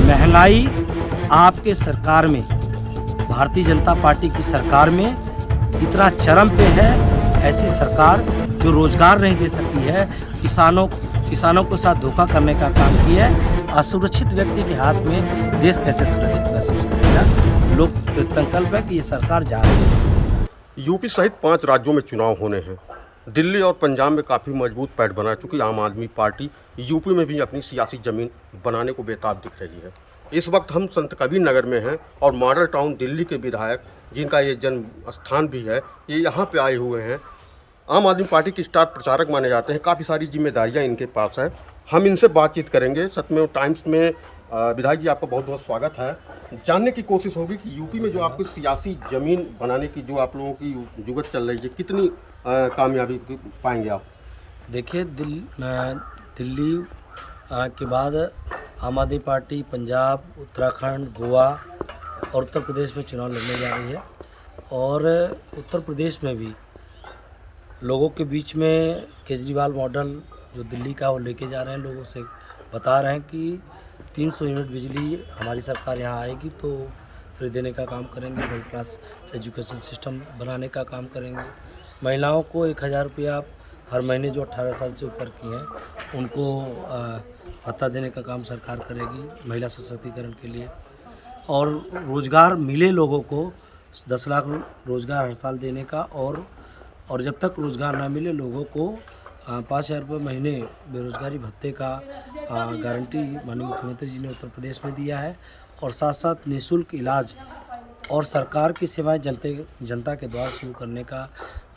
महंगाई आपके सरकार में, भारतीय जनता पार्टी की सरकार में इतना चरम पे है। ऐसी सरकार जो रोजगार नहीं दे सकती है, किसानों के साथ धोखा करने का काम किया है। असुरक्षित व्यक्ति के हाथ में देश कैसे सुरक्षित महसूस करेगा? लोग संकल्प है कि ये सरकार जा रही है। यूपी सहित 5 राज्यों में चुनाव होने हैं। दिल्ली और पंजाब में काफ़ी मजबूत पैठ बना चुकी आम आदमी पार्टी यूपी में भी अपनी सियासी ज़मीन बनाने को बेताब दिख रही है। इस वक्त हम संत कबीर नगर में हैं और मॉडल टाउन दिल्ली के विधायक, जिनका ये जन्म स्थान भी है, ये यहाँ पे आए हुए हैं। आम आदमी पार्टी की स्टार प्रचारक माने जाते हैं। काफ़ी सारी जिम्मेदारियाँ इनके पास है। हम इनसे बातचीत करेंगे। सत्यमेव टाइम्स में विधायक जी, आपका बहुत बहुत स्वागत है। जानने की कोशिश होगी कि यूपी में जो आपकी सियासी ज़मीन बनाने की जो आप लोगों की जुगत चल रही है, कितनी कामयाबी पाएंगे आप? देखिए, दिल्ली के बाद आम आदमी पार्टी पंजाब, उत्तराखंड, गोवा और उत्तर प्रदेश में चुनाव लड़ने जा रही है। और उत्तर प्रदेश में भी लोगों के बीच में केजरीवाल मॉडल जो दिल्ली का वो लेके जा रहे हैं, लोगों से बता रहे हैं कि 300 यूनिट बिजली हमारी सरकार यहाँ आएगी तो फ्री देने का काम करेंगे, मिडिल क्लास एजुकेशन सिस्टम बनाने का काम करेंगे, महिलाओं को 1000 रुपया हर महीने जो 18 साल से ऊपर की हैं उनको भत्ता देने का काम सरकार करेगी महिला सशक्तिकरण के लिए। और रोज़गार मिले लोगों को 10 लाख रोज़गार हर साल देने का। और जब तक रोज़गार ना मिले लोगों को 5,000 रुपये महीने बेरोज़गारी भत्ते का गारंटी माननीय मुख्यमंत्री जी ने उत्तर प्रदेश में दिया है। और साथ साथ निःशुल्क इलाज और सरकार की सेवाएं जनता के द्वारा शुरू करने का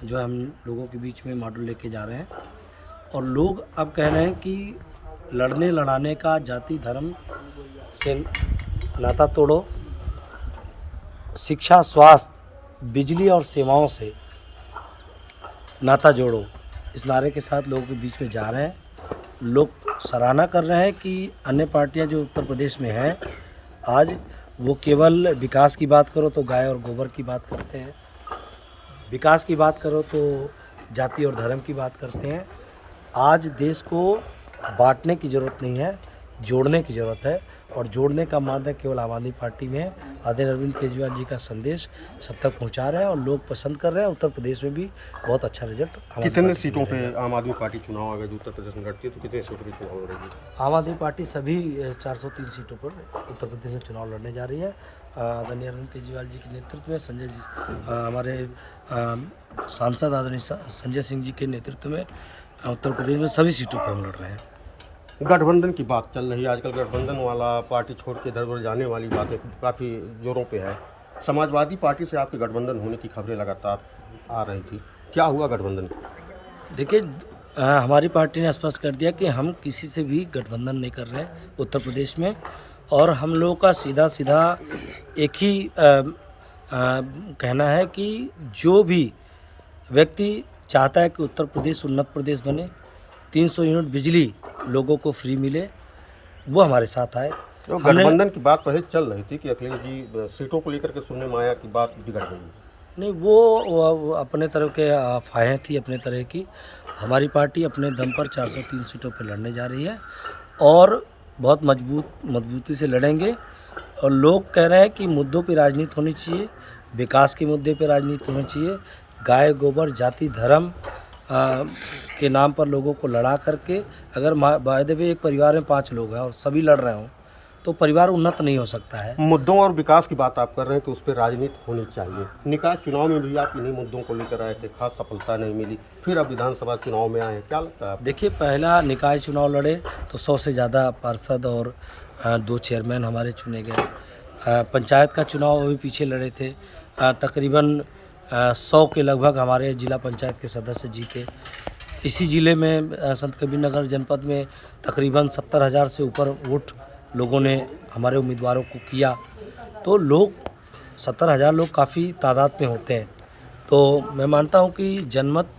जो हम लोगों के बीच में मॉडल लेके जा रहे हैं। और लोग अब कह रहे हैं कि लड़ने लड़ाने का जाति धर्म से नाता तोड़ो, शिक्षा, स्वास्थ्य, बिजली और सेवाओं से नाता जोड़ो, इस नारे के साथ लोगों के बीच में जा रहे हैं। लोग सराहना कर रहे हैं कि अन्य पार्टियां जो उत्तर प्रदेश में हैं आज, वो केवल विकास की बात करो तो गाय और गोबर की बात करते हैं, विकास की बात करो तो जाति और धर्म की बात करते हैं। आज देश को बांटने की ज़रूरत नहीं है, जोड़ने की ज़रूरत है। और जोड़ने का माध्यम केवल आम आदमी पार्टी में है। आदरणीय अरविंद केजरीवाल जी का संदेश सब तक पहुंचा रहे हैं और लोग पसंद कर रहे हैं। उत्तर प्रदेश में भी बहुत अच्छा रिजल्ट। कितने सीटों पे आम आदमी पार्टी चुनाव अगर उत्तर प्रदेश में लड़ती है तो कितने सीटों पे चुनाव लड़ेगी? आम आदमी पार्टी सभी 403 सीटों पर उत्तर प्रदेश में चुनाव लड़ने जा रही है। आदरणीय अरविंद केजरीवाल जी के नेतृत्व में हमारे सांसद आदरणीय संजय सिंह जी के नेतृत्व में उत्तर प्रदेश में सभी सीटों पर हम लड़ रहे हैं। गठबंधन की बात चल रही है आजकल। गठबंधन वाला पार्टी छोड़ के इधर उधर जाने वाली बातें काफ़ी जोरों पे है। समाजवादी पार्टी से आपके गठबंधन होने की खबरें लगातार आ रही थी, क्या हुआ गठबंधन? देखिए, हमारी पार्टी ने स्पष्ट कर दिया कि हम किसी से भी गठबंधन नहीं कर रहे हैं उत्तर प्रदेश में। और हम लोगों का सीधा एक ही कहना है कि जो भी व्यक्ति चाहता है कि उत्तर प्रदेश उन्नत प्रदेश बने, 300 यूनिट बिजली लोगों को फ्री मिले, वो हमारे साथ आए। तो गठबंधन की बात पहले चल रही थी कि अखिलेश जी सीटों को लेकर के सुनने में आया कि बात बिगड़ गई। नहीं, वो अपने तरह के अफवाहें थी अपने तरह की। हमारी पार्टी अपने दम पर 403 सीटों पर लड़ने जा रही है और बहुत मजबूती से लड़ेंगे। और लोग कह रहे हैं कि मुद्दों पे राजनीति होनी चाहिए, विकास के मुद्दे पे राजनीति होनी चाहिए। गाय गोबर जाति धर्म के नाम पर लोगों को लड़ा करके, अगर बाय द वे एक परिवार में 5 लोग हैं और सभी लड़ रहे हों तो परिवार उन्नत नहीं हो सकता है। मुद्दों और विकास की बात आप कर रहे हैं कि उस पर राजनीति होनी चाहिए। निकाय चुनाव में भी आप इन्हीं मुद्दों को लेकर आए थे, खास सफलता नहीं मिली, फिर अब विधानसभा चुनाव में आए हैं, क्या लगता है आपको? देखिए, पहला निकाय चुनाव लड़े तो 100 से ज़्यादा पार्षद और 2 चेयरमैन हमारे चुने गए। पंचायत का चुनाव अभी पीछे लड़े थे, तकरीबन 100 के लगभग हमारे जिला पंचायत के सदस्य जीते। इसी ज़िले में संत कबीर नगर जनपद में तकरीबन 70,000 से ऊपर वोट लोगों ने हमारे उम्मीदवारों को किया। तो लोग 70,000 लोग काफ़ी तादाद में होते हैं। तो मैं मानता हूं कि जनमत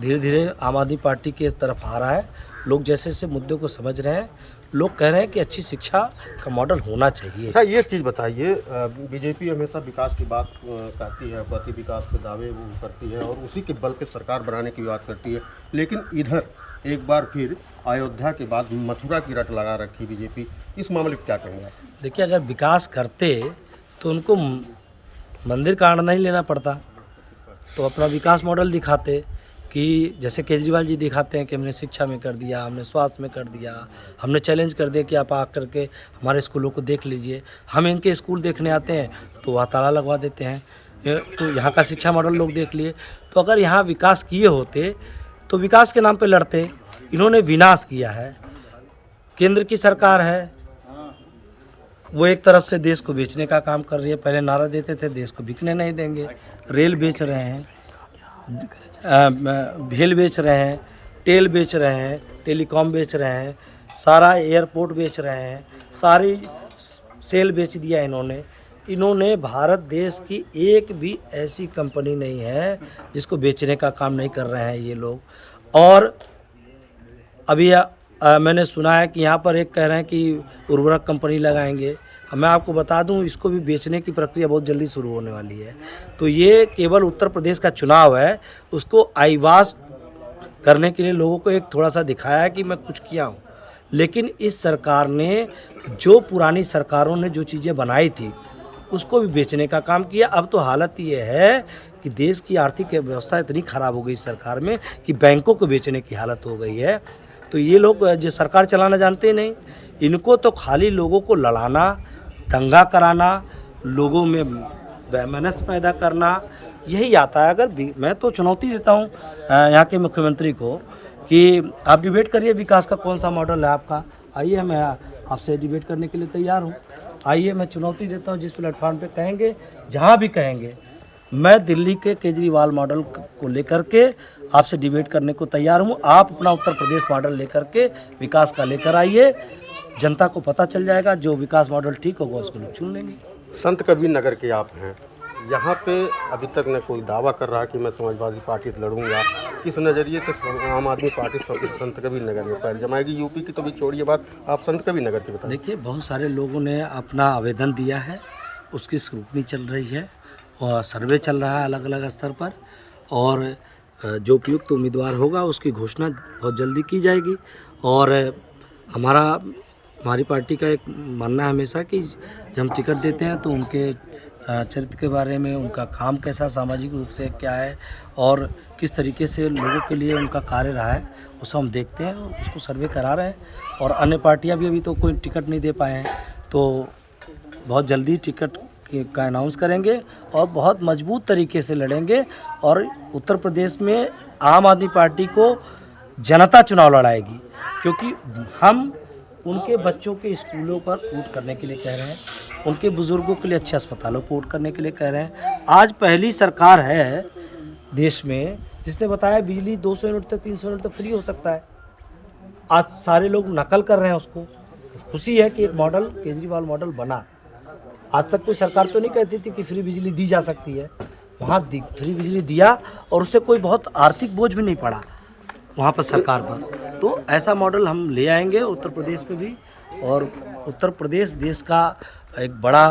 धीरे धीरे आम आदमी पार्टी की तरफ आ रहा है। लोग जैसे जैसे मुद्दों को समझ रहे हैं, लोग कह रहे हैं कि अच्छी शिक्षा का मॉडल होना चाहिए। अच्छा, ये चीज़ बताइए, बीजेपी हमेशा विकास की बात कहती है, प्रति विकास के दावे वो करती है और उसी के बल पे सरकार बनाने की बात करती है, लेकिन इधर एक बार फिर अयोध्या के बाद मथुरा की रट लगा रखी बीजेपी, इस मामले में क्या कहेंगे आप? देखिए, अगर विकास करते तो उनको मंदिर का आनंद नहीं लेना पड़ता, तो अपना विकास मॉडल दिखाते कि जैसे केजरीवाल जी दिखाते हैं कि हमने शिक्षा में कर दिया, हमने स्वास्थ्य में कर दिया, हमने चैलेंज कर दिया कि आप आ करके हमारे स्कूलों को देख लीजिए। हम इनके स्कूल देखने आते हैं तो वहाँ ताला लगवा देते हैं। तो यहाँ का शिक्षा मॉडल लोग देख लिए। तो अगर यहाँ विकास किए होते तो विकास के नाम पे लड़ते। इन्होंने विनाश किया है। केंद्र की सरकार है, वो एक तरफ से देश को बेचने का काम कर रही है। पहले नारा देते थे देश को बिकने नहीं देंगे, रेल बेच रहे हैं, भेल बेच रहे हैं, तेल बेच रहे हैं, टेलीकॉम बेच रहे हैं, सारा एयरपोर्ट बेच रहे हैं, सारी सेल बेच दिया इन्होंने। भारत देश की एक भी ऐसी कंपनी नहीं है जिसको बेचने का काम नहीं कर रहे हैं ये लोग। और अभी मैंने सुना है कि यहाँ पर एक कह रहे हैं कि उर्वरक कंपनी लगाएंगे। मैं आपको बता दूं, इसको भी बेचने की प्रक्रिया बहुत जल्दी शुरू होने वाली है। तो ये केवल उत्तर प्रदेश का चुनाव है, उसको आईवास करने के लिए लोगों को एक थोड़ा सा दिखाया है कि मैं कुछ किया हूँ। लेकिन इस सरकार ने जो पुरानी सरकारों ने जो चीज़ें बनाई थी उसको भी बेचने का काम किया। अब तो हालत ये है कि देश की आर्थिक व्यवस्था इतनी ख़राब हो गई इस सरकार में कि बैंकों को बेचने की हालत हो गई है। तो ये लोग जो सरकार चलाना जानते ही नहीं, इनको तो खाली लोगों को लड़ाना, दंगा कराना, लोगों में वैमनस्य पैदा करना, यही आता है। अगर मैं तो चुनौती देता हूँ यहाँ के मुख्यमंत्री को कि आप डिबेट करिए, विकास का कौन सा मॉडल है आपका। आइए, मैं आपसे डिबेट करने के लिए तैयार हूँ। आइए, मैं चुनौती देता हूँ, जिस प्लेटफॉर्म पे कहेंगे, जहाँ भी कहेंगे, मैं दिल्ली के केजरीवाल मॉडल को लेकर के आपसे डिबेट करने को तैयार हूँ। आप अपना उत्तर प्रदेश मॉडल लेकर के विकास का लेकर आइए, जनता को पता चल जाएगा, जो विकास मॉडल ठीक होगा उसको लोग चुन लेंगे। संत कबीर नगर के आप हैं, यहाँ पे अभी तक न कोई दावा कर रहा है कि मैं समाजवादी पार्टी से लड़ूंगा। किस नज़रिए से आम आदमी पार्टी संत कबीर नगर में पैर जमाएगी? यूपी की तो भी छोड़िए बात, आप संत कबीर नगर की बताइए। देखिए, बहुत सारे लोगों ने अपना आवेदन दिया है, उसकी स्क्रूटनी चल रही है और सर्वे चल रहा है अलग अलग स्तर पर, और जो उपयुक्त उम्मीदवार होगा उसकी घोषणा बहुत जल्दी की जाएगी। और हमारी पार्टी का एक मानना है हमेशा कि जब हम टिकट देते हैं तो उनके चरित्र के बारे में, उनका काम कैसा सामाजिक रूप से क्या है और किस तरीके से लोगों के लिए उनका कार्य रहा है, उसे हम देखते हैं, उसको सर्वे करा रहे हैं। और अन्य पार्टियां भी अभी तो कोई टिकट नहीं दे पाए हैं, तो बहुत जल्दी टिकट का अनाउंस करेंगे और बहुत मजबूत तरीके से लड़ेंगे। और उत्तर प्रदेश में आम आदमी पार्टी को जनता चुनाव लड़ाएगी, क्योंकि हम उनके बच्चों के स्कूलों पर वोट करने के लिए कह रहे हैं, उनके बुज़ुर्गों के लिए अच्छे अस्पतालों पर वोट करने के लिए कह रहे हैं। आज पहली सरकार है देश में जिसने बताया बिजली 200 यूनिट तक 300 यूनिट तक फ्री हो सकता है। आज सारे लोग नकल कर रहे हैं उसको। खुशी है कि एक मॉडल, केजरीवाल मॉडल बना। आज तक कोई सरकार तो नहीं कहती थी कि फ्री बिजली दी जा सकती है, वहाँ फ्री बिजली दिया और उससे कोई बहुत आर्थिक बोझ भी नहीं पड़ा वहाँ पर सरकार पर। तो ऐसा मॉडल हम ले आएंगे उत्तर प्रदेश में भी। और उत्तर प्रदेश देश का एक बड़ा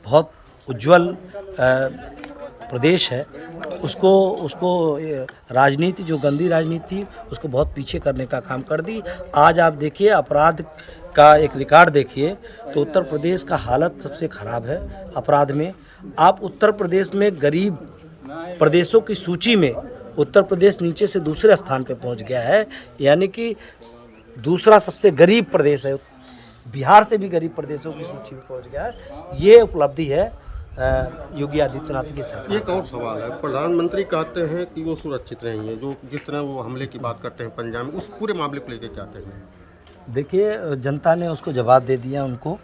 बहुत उज्जवल प्रदेश है, उसको राजनीति, जो गंदी राजनीति थी, उसको बहुत पीछे करने का काम कर दी। आज आप देखिए, अपराध का एक रिकॉर्ड देखिए तो उत्तर प्रदेश का हालत सबसे ख़राब है अपराध में। आप उत्तर प्रदेश में गरीब प्रदेशों की सूची में उत्तर प्रदेश नीचे से दूसरे स्थान पे पहुंच गया है, यानी कि दूसरा सबसे गरीब प्रदेश है। बिहार से भी गरीब प्रदेशों की सूची में पहुंच गया है। ये उपलब्धि है योगी आदित्यनाथ की सरकार। एक और सवाल है, प्रधानमंत्री कहते हैं कि वो सुरक्षित नहीं है, जो जिस तरह वो हमले की बात करते हैं पंजाब में, उस पूरे मामले को लेकर क्या कहेंगे? देखिए, जनता ने उसको जवाब दे दिया उनको।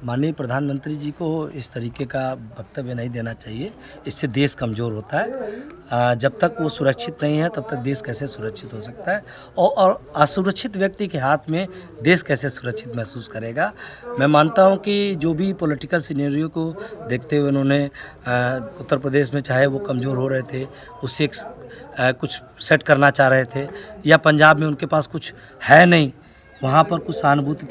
माननीय प्रधानमंत्री जी को इस तरीके का वक्तव्य नहीं देना चाहिए, इससे देश कमज़ोर होता है। जब तक वो सुरक्षित नहीं है तब तक देश कैसे सुरक्षित हो सकता है, और असुरक्षित व्यक्ति के हाथ में देश कैसे सुरक्षित महसूस करेगा। मैं मानता हूं कि जो भी पॉलिटिकल सिनेरियो को देखते हुए उन्होंने उत्तर प्रदेश में, चाहे वो कमज़ोर हो रहे थे, उससे कुछ सेट करना चाह रहे थे, या पंजाब में उनके पास कुछ है नहीं, वहाँ पर कुछ सहानुभूति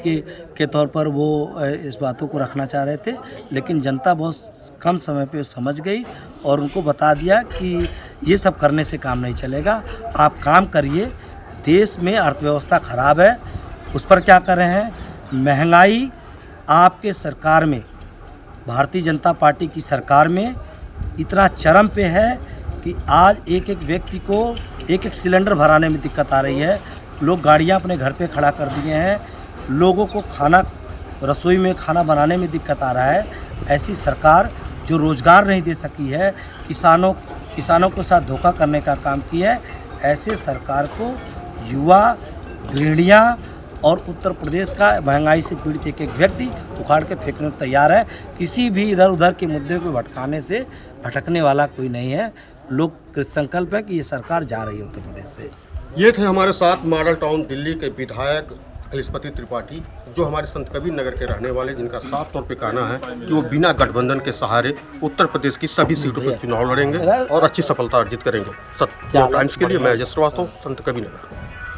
के तौर पर वो इस बातों को रखना चाह रहे थे। लेकिन जनता बहुत कम समय पे समझ गई और उनको बता दिया कि ये सब करने से काम नहीं चलेगा, आप काम करिए, देश में अर्थव्यवस्था खराब है, उस पर क्या कर रहे हैं। महंगाई आपके सरकार में, भारतीय जनता पार्टी की सरकार में इतना चरम पे है कि आज एक एक व्यक्ति को एक एक सिलेंडर भराने में दिक्कत आ रही है। लोग गाड़ियां अपने घर पे खड़ा कर दिए हैं, लोगों को रसोई में खाना बनाने में दिक्कत आ रहा है। ऐसी सरकार जो रोज़गार नहीं दे सकी है, किसानों के साथ धोखा करने का काम किया है, ऐसे सरकार को युवा, गृहिणियाँ और उत्तर प्रदेश का महंगाई से पीड़ित एक एक व्यक्ति उखाड़ के फेंकने को तैयार है। किसी भी इधर उधर के मुद्दे को भटकने वाला कोई नहीं है। लोग संकल्प है कि ये सरकार जा रही है उत्तर प्रदेश से। ये थे हमारे साथ मॉडल टाउन दिल्ली के विधायक अखिलेशपति त्रिपाठी, जो हमारे संत कबीर नगर के रहने वाले, जिनका साफ तौर पे कहना है कि वो बिना गठबंधन के सहारे उत्तर प्रदेश की सभी सीटों पर चुनाव लड़ेंगे और अच्छी सफलता अर्जित करेंगे। सत्य टाइम्स के लिए मैं अजय श्रीवास्तव, संत कबीर नगर।